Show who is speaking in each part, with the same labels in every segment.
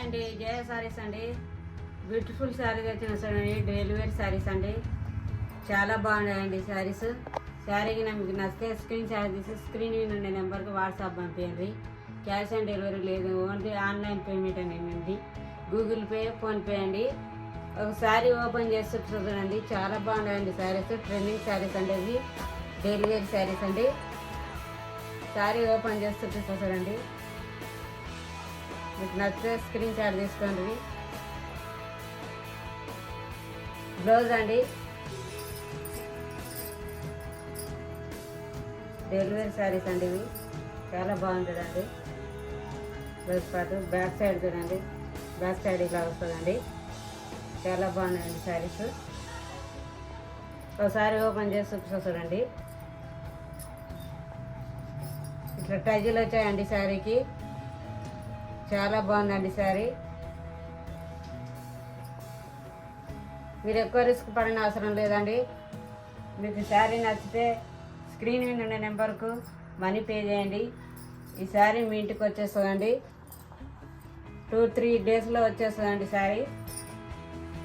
Speaker 1: అండి, జయ సారీస్ అండి. బ్యూటిఫుల్ శారీస్ వచ్చిన చూడండి, డైలీ వేర్ శారీస్ అండి. చాలా బాగున్నాయండి శారీస్. శారీకి మీకు నచ్చితే స్క్రీన్ షాట్ తీసి స్క్రీన్ మీద ఉండే నెంబర్కి వాట్సాప్ పంపించండి. క్యాష్ ఆన్ డెలివరీ లేదు, ఓన్లీ ఆన్లైన్ పేమెంట్ అనేనండి. గూగుల్ పే, ఫోన్పే అండి. ఒక శారీ ఓపెన్ చేసి చూడండి, చాలా బాగున్నాయండి శారీస్. ట్రెండింగ్ శారీస్ అండి, ఇది డైలీ వేర్ శారీస్ అండి. శారీ ఓపెన్ చేసి చూడండి, మీకు నచ్చితే స్క్రీన్ షాట్ తీసుకోండి. బ్లౌజ్ అండి, డెలివరీ శారీస్ అండి. ఇవి చాలా బాగుంటుందండి. బ్లౌజ్ పాటు బ్యాక్ సైడ్ చూడండి, బ్యాక్ సైడ్ ఇలా వస్తుందండి. చాలా బాగున్నాయండి శారీస్. ఒకసారి ఓపెన్ చేసి చూడండి, ఇట్లా టైజులు వచ్చాయండి శారీకి. చాలా బాగుందండి శారీ. మీరు ఎక్కువ రిస్క్ పడిన అవసరం లేదండి. మీకు శారీ నచ్చితే స్క్రీన్ మీద ఉండే నెంబర్కు మనీ పే చేయండి. ఈ శారీ మీ ఇంటికి వచ్చేస్తుందండి. 2-3 డేస్లో వచ్చేస్తుందండి శారీ.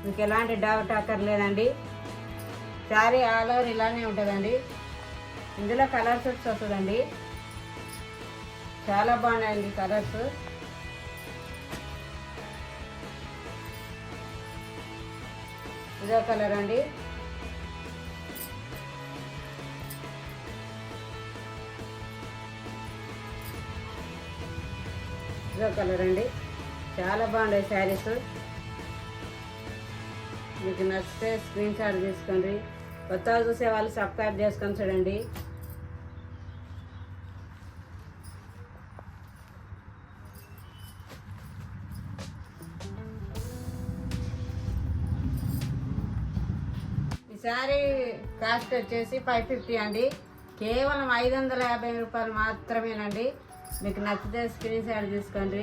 Speaker 1: మీకు ఎలాంటి డౌట్ అక్కర్లేదండి. శారీ ఆల్ ఓవర్ ఇలానే ఉంటుందండి. ఇందులో కలర్స్ వస్తుందండి. చాలా బాగున్నాయండి కలర్స్. ఇదో కలర్ అండి, ఇదో కలర్ అండి. చాలా బాగున్నాయి శారీస్. మీకు నచ్చితే స్క్రీన్ షాట్ తీసుకోండి. కొత్తగా చూసే వాళ్ళు సబ్స్క్రైబ్ చేసుకొని చూడండి. ఈ శారీ కాస్ట్ వచ్చేసి 550 అండి. కేవలం 550 రూపాయలు మాత్రమేనండి. మీకు నచ్చితే స్క్రీన్ షాట్ తీసుకోండి.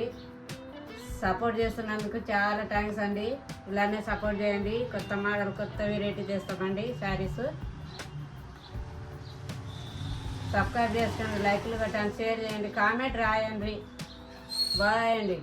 Speaker 1: సపోర్ట్ చేస్తున్నందుకు చాలా థ్యాంక్స్ అండి. ఇలానే సపోర్ట్ చేయండి. కొత్త మోడల్, కొత్త వెరైటీ చేస్తామండి శారీస్. సబ్స్క్రైబ్ చేసుకోండి, లైక్లు కట్టండి, షేర్ చేయండి, కామెంట్ రాయండి. బాయ్ అండి.